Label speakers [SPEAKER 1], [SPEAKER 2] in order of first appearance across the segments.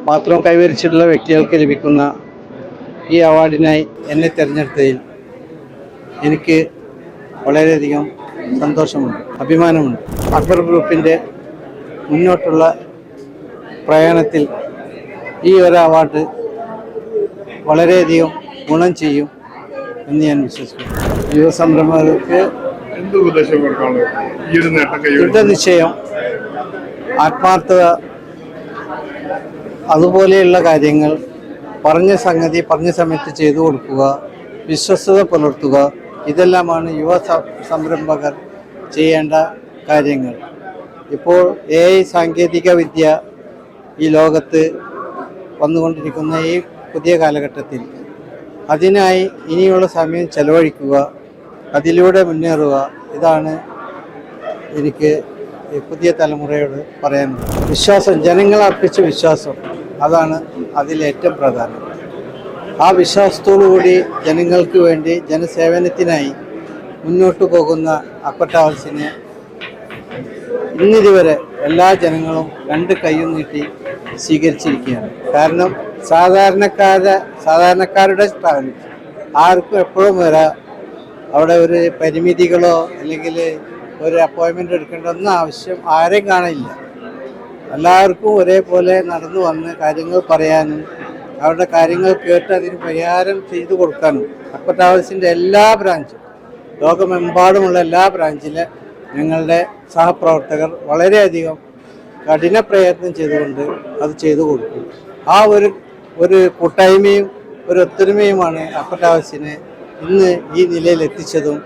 [SPEAKER 1] മാത്രം കൈവരിച്ചിട്ടുള്ള വ്യക്തികൾക്ക് ലഭിക്കുന്ന ഈ അവാർഡിനായി എന്നെ തിരഞ്ഞെടുത്തതിൽ എനിക്ക് വളരെയധികം സന്തോഷമുണ്ട്, അഭിമാനമുണ്ട്. അക്ബർ ഗ്രൂപ്പിൻ്റെ മുന്നോട്ടുള്ള പ്രയാണത്തിൽ ഈ ഒരു അവാർഡ് വളരെയധികം ഗുണം ചെയ്യും എന്ന് ഞാൻ വിശ്വസിക്കുന്നു. യുവസംരംഭകർക്ക് ദൃഢനിശ്ചയം, ആത്മാർത്ഥത, അതുപോലെയുള്ള കാര്യങ്ങൾ, പറഞ്ഞ സംഗതി പറഞ്ഞ സമയത്ത് ചെയ്തു കൊടുക്കുക, വിശ്വസ്തത പുലർത്തുക, ഇതെല്ലാമാണ് യുവ സംരംഭകർ ചെയ്യേണ്ട കാര്യങ്ങൾ. ഇപ്പോൾ AI സാങ്കേതിക വിദ്യ ഈ ലോകത്ത് വന്നുകൊണ്ടിരിക്കുന്ന ഈ പുതിയ കാലഘട്ടത്തിൽ അതിനായി ഇനിയുള്ള സമയം ചെലവഴിക്കുക, അതിലൂടെ മുന്നേറുക. ഇതാണ് എനിക്ക് പുതിയ തലമുറയോട് പറയാനുള്ളത്. വിശ്വാസം, ജനങ്ങൾ അർപ്പിച്ച വിശ്വാസം, അതാണ് അതിലേറ്റവും പ്രധാനം. ആ വിശ്വാസത്തോടുകൂടി ജനങ്ങൾക്ക് വേണ്ടി ജനസേവനത്തിനായി മുന്നോട്ട് പോകുന്ന അക്ബർ ട്രാവൽസിനെ ഇന്നിതുവരെ എല്ലാ ജനങ്ങളും രണ്ട് കൈയും നീട്ടി സ്വീകരിച്ചിരിക്കുകയാണ്. കാരണം സാധാരണക്കാരുടെ ട്രാവൽ ആർക്കും എപ്പോഴും വരാം. അവിടെ ഒരു പരിമിതികളോ അല്ലെങ്കിൽ ഒരു അപ്പോയിൻമെൻ്റ് എടുക്കേണ്ട ഒന്നും ആവശ്യം ആരെയും കാണില്ല. എല്ലാവർക്കും ഒരേപോലെ നടന്നു വന്ന് കാര്യങ്ങൾ പറയാനും അവരുടെ കാര്യങ്ങൾ കേട്ട് അതിന് പരിഹാരം ചെയ്തു കൊടുക്കാനും അക്ബർ ട്രാവൽസിൻ്റെ എല്ലാ ബ്രാഞ്ചും, ലോകമെമ്പാടുമുള്ള എല്ലാ ബ്രാഞ്ചിലെ ഞങ്ങളുടെ സഹപ്രവർത്തകർ വളരെയധികം കഠിന പ്രയത്നം ചെയ്തുകൊണ്ട് അത് ചെയ്തു കൊടുക്കും. ആ ഒരു കൂട്ടായ്മയും ഒരു ഒത്തൊരുമയുമാണ് അക്ബർ ട്രാവൽസിനെ ഇന്ന് ഈ നിലയിൽ എത്തിച്ചതും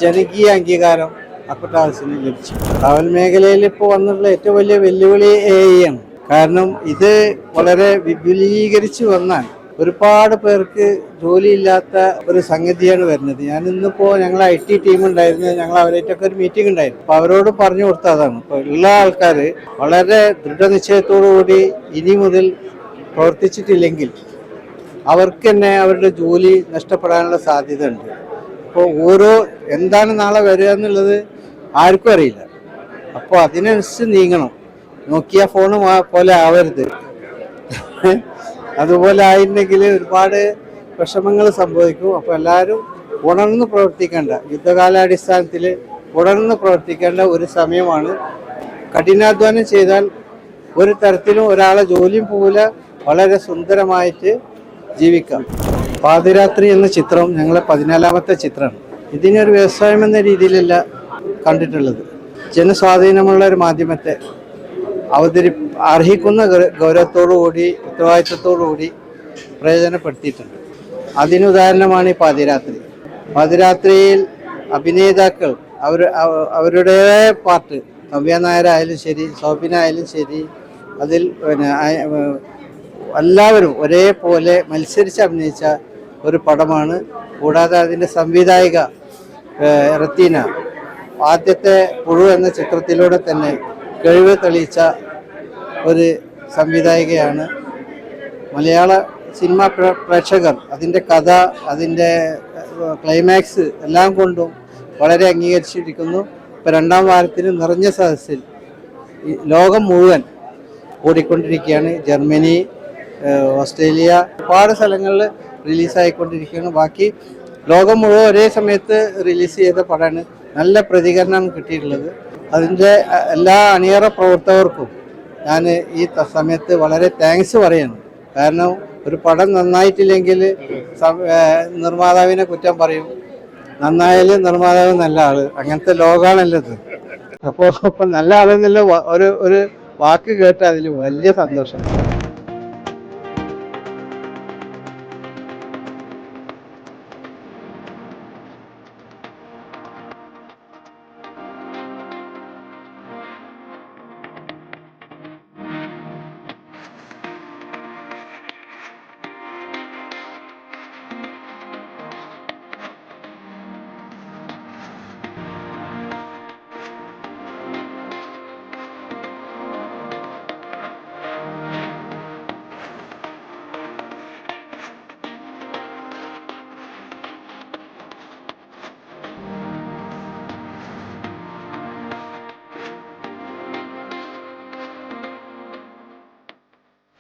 [SPEAKER 1] ജനകീയ അംഗീകാരം അക്ബർ ട്രാവൽസിന് ലഭിച്ചു. ട്രാവൽ മേഖലയിൽ ഇപ്പോൾ വന്നിട്ടുള്ള ഏറ്റവും വലിയ വെല്ലുവിളി AI ആണ്. കാരണം ഇത് വളരെ വിപുലീകരിച്ച് വന്നാൽ ഒരുപാട് പേർക്ക് ജോലിയില്ലാത്ത ഒരു സംഗതിയാണ് വരുന്നത്. ഞാൻ ഇന്നിപ്പോൾ ഞങ്ങൾ IT ടീം ഉണ്ടായിരുന്നു, ഞങ്ങൾ അവരായിട്ടൊക്കെ ഒരു മീറ്റിംഗ് ഉണ്ടായിരുന്നു. അപ്പോൾ അവരോട് പറഞ്ഞു കൊടുത്ത അതാണ്, ഇപ്പോൾ ഉള്ള ആൾക്കാർ വളരെ ദൃഢനിശ്ചയത്തോടു കൂടി ഇനി മുതൽ പ്രവർത്തിച്ചിട്ടില്ലെങ്കിൽ അവർക്ക് തന്നെ അവരുടെ ജോലി നഷ്ടപ്പെടാനുള്ള സാധ്യത ഉണ്ട്. അപ്പോൾ എന്താണ് നാളെ വരിക എന്നുള്ളത് ആർക്കും അറിയില്ല. അപ്പോൾ അതിനനുസരിച്ച് നീങ്ങണം. നോക്കിയ ഫോണ് പോലെ ആവരുത്. അതുപോലെ ആയിരുന്നെങ്കിൽ ഒരുപാട് വിഷമങ്ങൾ സംഭവിക്കും. അപ്പോൾ എല്ലാവരും ഉണർന്ന് പ്രവർത്തിക്കേണ്ട, യുദ്ധകാലാടിസ്ഥാനത്തിൽ ഉണർന്ന് പ്രവർത്തിക്കേണ്ട ഒരു സമയമാണ്. കഠിനാധ്വാനം ചെയ്താൽ ഒരു തരത്തിലും ഒരാളെ ജോലിയും പോകില്ല, വളരെ സുന്ദരമായിട്ട് ജീവിക്കാം. പാതിരാത്രി എന്ന ചിത്രം ഞങ്ങളെ 14ാമത്തെ ചിത്രമാണ്. ഇതിനൊരു വ്യവസായം എന്ന രീതിയിലല്ല കണ്ടിട്ടുള്ളത്. ജനസ്വാധീനമുള്ള ഒരു മാധ്യമത്തെ അർഹിക്കുന്ന ഗൗരവത്തോടുകൂടി ഉത്തരവാദിത്വത്തോടുകൂടി പ്രയോജനപ്പെടുത്തിയിട്ടുണ്ട്. അതിനുദാഹരണമാണ് ഈ പാതിരാത്രി. പാതിരാത്രിയിൽ അഭിനേതാക്കൾ അവരുടെ പാർട്ട്, നവ്യ നായരായാലും ശരി, ശോഭിന ആയാലും ശരി, അതിൽ എല്ലാവരും ഒരേപോലെ മത്സരിച്ച് അഭിനയിച്ച ഒരു പടമാണ്. കൂടാതെ അതിൻ്റെ സംവിധായിക റത്തീന ആദ്യത്തെ പുഴു എന്ന ചിത്രത്തിലൂടെ തന്നെ കഴിവ് തെളിയിച്ച ഒരു സംവിധായികയാണ്. മലയാള സിനിമ പ്രേക്ഷകർ അതിൻ്റെ കഥ, അതിൻ്റെ ക്ലൈമാക്സ് എല്ലാം കൊണ്ടും വളരെ അംഗീകരിച്ചിരിക്കുന്നു. ഇപ്പോൾ 2ാം വാരത്തിന് നിറഞ്ഞ സദസ്സിൽ ലോകം മുഴുവൻ ഓടിക്കൊണ്ടിരിക്കുകയാണ്. ജർമ്മനി, ഓസ്ട്രേലിയ, ഒരുപാട് സ്ഥലങ്ങളിൽ റിലീസായിക്കൊണ്ടിരിക്കുകയാണ്. ബാക്കി ലോകം മുഴുവൻ ഒരേ സമയത്ത് റിലീസ് ചെയ്ത പടമാണ്. നല്ല പ്രതികരണമാണ് കിട്ടിയിട്ടുള്ളത്. അതിൻ്റെ എല്ലാ അണിയറ പ്രവർത്തകർക്കും ഞാൻ ഈ സമയത്ത് വളരെ താങ്ക്സ് പറയണം. കാരണം ഒരു പടം നന്നായിട്ടില്ലെങ്കിൽ നിർമ്മാതാവിനെ കുറ്റം പറയും, നന്നായാലും നിർമ്മാതാവ് നല്ല ആള്, അങ്ങനത്തെ ലോകമാണല്ലത്. അപ്പോൾ നല്ല ആളെന്നുള്ള ഒരു വാക്ക് കേട്ട് അതിൽ വലിയ സന്തോഷം.